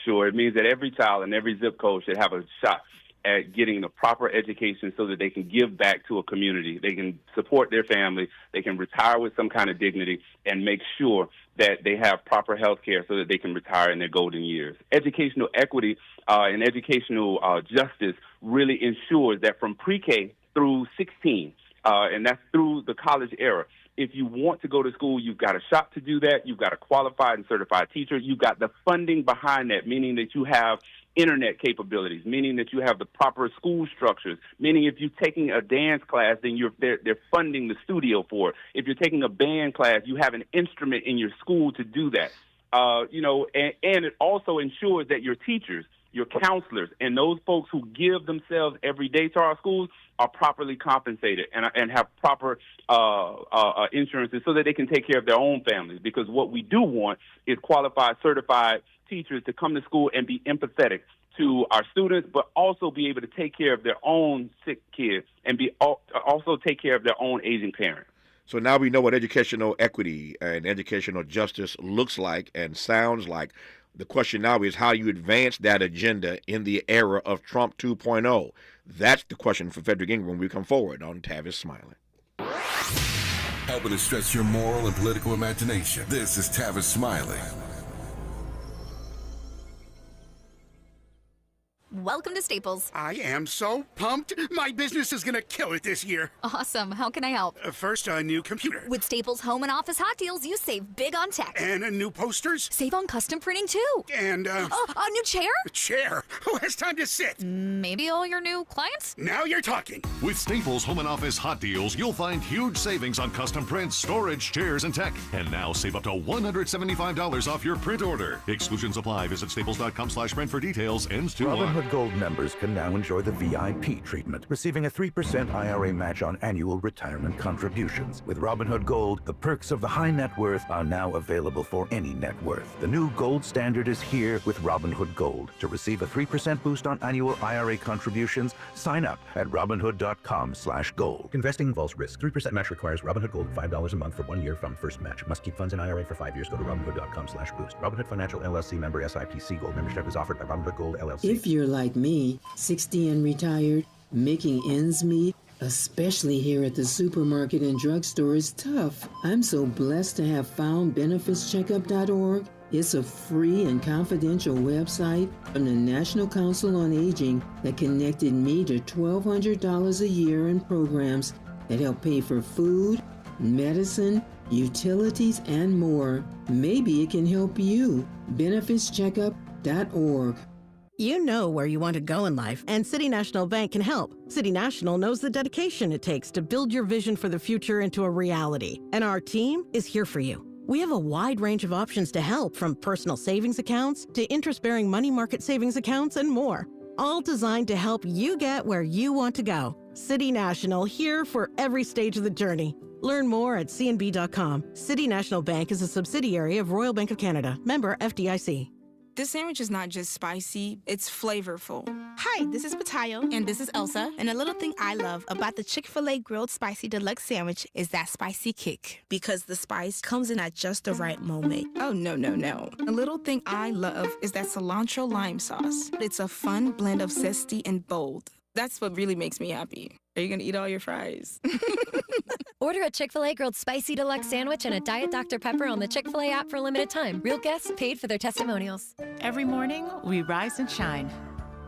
Sure. It means that every child in every zip code should have a shot at getting the proper education so that they can give back to a community. They can support their family. They can retire with some kind of dignity and make sure that they have proper health care so that they can retire in their golden years. Educational equity and educational justice really ensures that from pre-K through 16, and that's through the college era, if you want to go to school, you've got a shot to do that. You've got a qualified and certified teacher. You've got the funding behind that, meaning that you have internet capabilities, meaning that you have the proper school structures, meaning if you're taking a dance class, then they're funding the studio for it. If you're taking a band class, you have an instrument in your school to do that. And it also ensures that your teachers, your counselors, and those folks who give themselves every day to our schools are properly compensated and have proper insurances so that they can take care of their own families. Because what we do want is qualified, certified teachers to come to school and be empathetic to our students, but also be able to take care of their own sick kids and also take care of their own aging parents. So now we know what educational equity and educational justice looks like and sounds like. The question now is how you advance that agenda in the era of Trump 2.0. That's the question for Frederick Ingram when we come forward on Tavis Smiley. Helping to stretch your moral and political imagination. This is Tavis Smiley. Welcome to Staples. I am so pumped. My business is going to kill it this year. Awesome. How can I help? First, a new computer. With Staples Home and Office Hot Deals, you save big on tech. And new posters. Save on custom printing, too. And, a new chair? A chair? Who has time to sit? Maybe all your new clients? Now you're talking. With Staples Home and Office Hot Deals, you'll find huge savings on custom prints, storage, chairs, and tech. And now save up to $175 off your print order. Exclusions apply. Visit staples.com/print for details. Ends 2/1. Robinhood Gold members can now enjoy the VIP treatment, receiving a 3% IRA match on annual retirement contributions. With Robinhood Gold, the perks of the high net worth are now available for any net worth. The new gold standard is here with Robinhood Gold. To receive a 3% boost on annual IRA contributions, sign up at Robinhood.com/gold. Investing involves risk. 3% match requires Robinhood Gold $5 a month for 1 year from first match. Must keep funds in IRA for 5 years. Go to Robinhood.com/boost. Robinhood Financial LLC member SIPC. Gold membership is offered by Robinhood Gold LLC. If you're like me, 60 and retired, making ends meet, especially here at the supermarket and drugstore, is tough. I'm so blessed to have found benefitscheckup.org. It's a free and confidential website from the National Council on Aging that connected me to $1,200 a year in programs that help pay for food, medicine, utilities, and more. Maybe it can help you. benefitscheckup.org. You know where you want to go in life, and City National Bank can help. City National knows the dedication it takes to build your vision for the future into a reality, and our team is here for you. We have a wide range of options to help, from personal savings accounts to interest-bearing money market savings accounts and more, all designed to help you get where you want to go. City National, here for every stage of the journey. Learn more at cnb.com. City National Bank is a subsidiary of Royal Bank of Canada, member FDIC. This sandwich is not just spicy, it's flavorful. Hi, this is Patayo. And this is Elsa. And a little thing I love about the Chick-fil-A Grilled Spicy Deluxe Sandwich is that spicy kick. Because the spice comes in at just the right moment. Oh, no. A little thing I love is that cilantro lime sauce. It's a fun blend of zesty and bold. That's what really makes me happy. Are you gonna eat all your fries? Order a Chick-fil-A Grilled Spicy Deluxe Sandwich and a Diet Dr. Pepper on the Chick-fil-A app for a limited time. Real guests paid for their testimonials. Every morning, we rise and shine,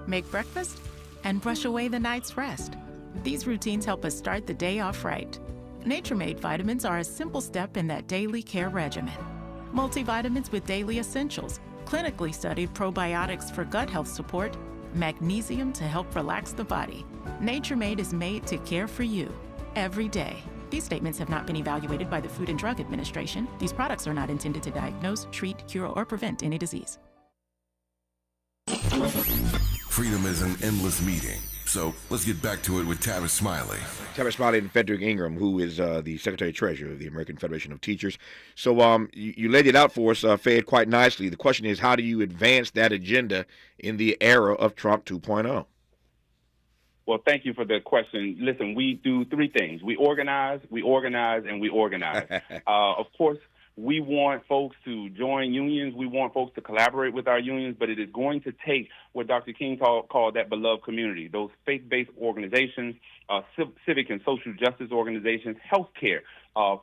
make breakfast, and brush away the night's rest. These routines help us start the day off right. Nature-Made vitamins are a simple step in that daily care regimen. Multivitamins with daily essentials, clinically studied probiotics for gut health support, magnesium to help relax the body. Nature-Made is made to care for you every day. These statements have not been evaluated by the Food and Drug Administration. These products are not intended to diagnose, treat, cure, or prevent any disease. Freedom is an endless meeting So let's get back to it with Tavis Smiley. Tavis Smiley and Frederick Ingram, who is the Secretary-Treasurer of the American Federation of Teachers. So you laid it out for us, Fed, quite nicely. The question is, how do you advance that agenda in the era of Trump 2.0? Well, thank you for the question. Listen, we do three things. We organize, and we organize. Of course, we want folks to join unions. We want folks to collaborate with our unions, but it is going to take what Dr. King called that beloved community, those faith-based organizations, civic and social justice organizations, healthcare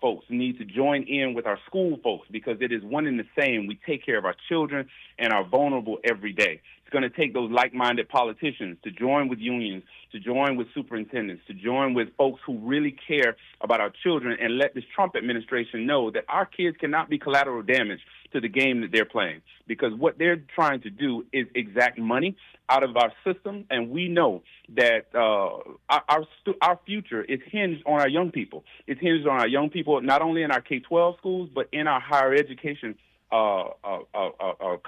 folks need to join in with our school folks because it is one and the same. We take care of our children and our vulnerable every day. It's going to take those like-minded politicians to join with unions, to join with superintendents, to join with folks who really care about our children and let this Trump administration know that our kids cannot be collateral damage to the game that they're playing because what they're trying to do is exact money out of our system, and we know that our future is hinged on our young people. It's hinged on our young people not only in our K-12 schools but in our higher education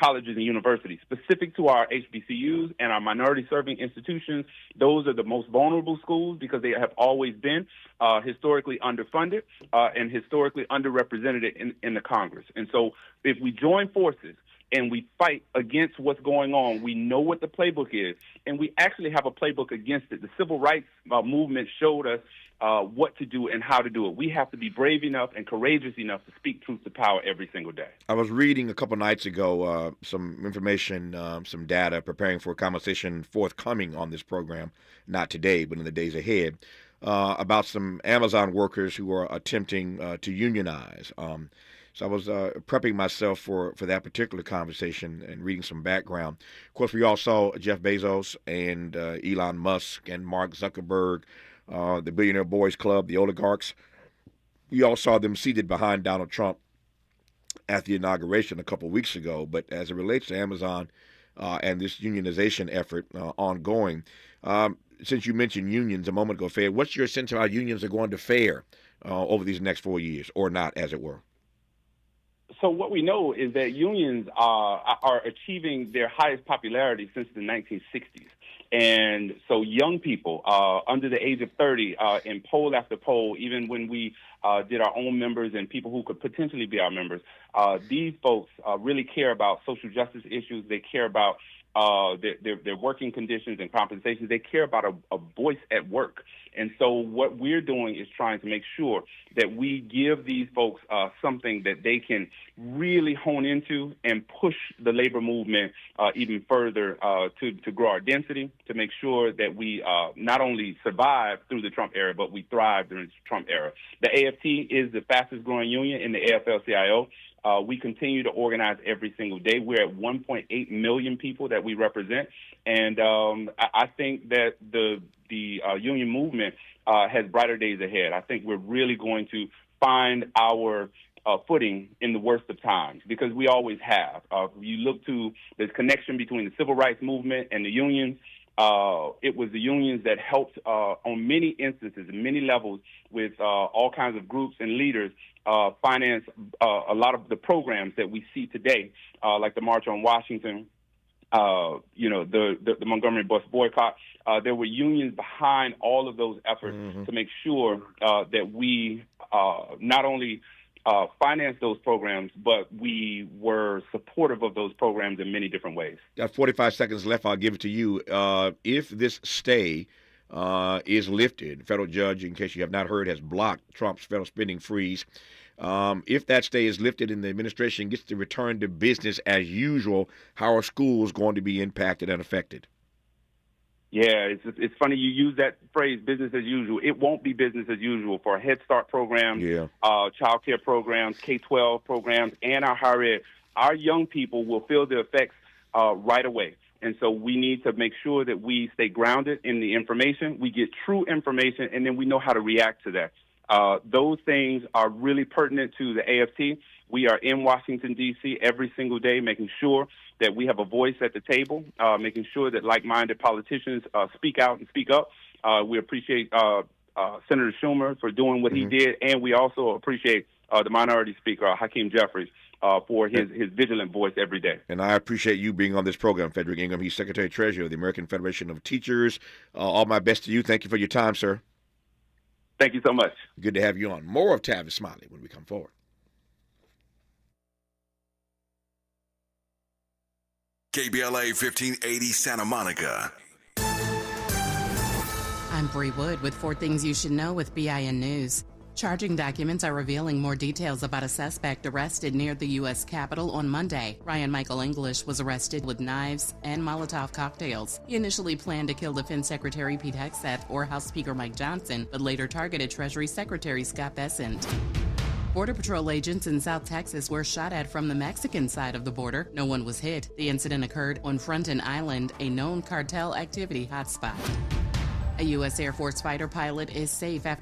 colleges and universities, specific to our HBCUs and our minority-serving institutions. Those are the most vulnerable schools because they have always been historically underfunded and historically underrepresented in the Congress. And so if we join forces and we fight against what's going on, we know what the playbook is, and we actually have a playbook against it. The civil rights movement showed us what to do and how to do it. We have to be brave enough and courageous enough to speak truth to power every single day. I was reading a couple nights ago some information, some data, preparing for a conversation forthcoming on this program, not today, but in the days ahead, about some Amazon workers who are attempting to unionize. So I was prepping myself for that particular conversation and reading some background. Of course, we all saw Jeff Bezos and Elon Musk and Mark Zuckerberg, the Billionaire Boys Club, the oligarchs. We all saw them seated behind Donald Trump at the inauguration a couple of weeks ago. But as it relates to Amazon and this unionization effort ongoing, since you mentioned unions a moment ago, Fed, what's your sense of how unions are going to fare over these next 4 years, or not, as it were? So what we know is that unions are achieving their highest popularity since the 1960s. And so young people under the age of 30 in poll after poll, even when we did our own members and people who could potentially be our members, these folks really care about social justice issues. They care about their working conditions and compensations. They care about a voice at work. And so what we're doing is trying to make sure that we give these folks something that they can really hone into and push the labor movement even further to grow our density, to make sure that we not only survive through the Trump era, but we thrive during the Trump era. The AFT is the fastest growing union in the AFL-CIO. We continue to organize every single day. We're at 1.8 million people that we represent, and I think that the union movement has brighter days ahead. I think we're really going to find our footing in the worst of times, because we always have. You look to the connection between the civil rights movement and the unions. It was the unions that helped on many instances, many levels, with all kinds of groups and leaders finance a lot of the programs that we see today, like the March on Washington, the Montgomery bus boycott. There were unions behind all of those efforts to make sure that we not only finance those programs, but we were supportive of those programs in many different ways. Got 45 seconds left. I'll give it to you. If this stay is lifted, federal judge, in case you have not heard, has blocked Trump's federal spending freeze. If that stay is lifted and the administration gets to return to business as usual, how are schools going to be impacted and affected? Yeah, it's funny you use that phrase, business as usual. It won't be business as usual for Head Start programs, child care programs, K-12 programs, and our higher ed. Our young people will feel the effects right away. And so we need to make sure that we stay grounded in the information, we get true information, and then we know how to react to that. Those things are really pertinent to the AFT. We are in Washington, D.C. every single day, making sure that we have a voice at the table, making sure that like-minded politicians speak out and speak up. We appreciate Senator Schumer for doing what he did, and we also appreciate the minority speaker, Hakeem Jeffries, for his vigilant voice every day. And I appreciate you being on this program, Frederick Ingram. He's Secretary-Treasurer of the American Federation of Teachers. All my best to you. Thank you for your time, sir. Thank you so much. Good to have you on. More of Tavis Smiley when we come forward. KBLA 1580 Santa Monica. I'm Bree Wood with 4 Things You Should Know with BIN News. Charging documents are revealing more details about a suspect arrested near the U.S. Capitol on Monday. Ryan Michael English was arrested with knives and Molotov cocktails. He initially planned to kill Defense Secretary Pete Hegseth or House Speaker Mike Johnson, but later targeted Treasury Secretary Scott Bessent. Border Patrol agents in South Texas were shot at from the Mexican side of the border. No one was hit. The incident occurred on Fronten Island, a known cartel activity hotspot. A U.S. Air Force fighter pilot is safe after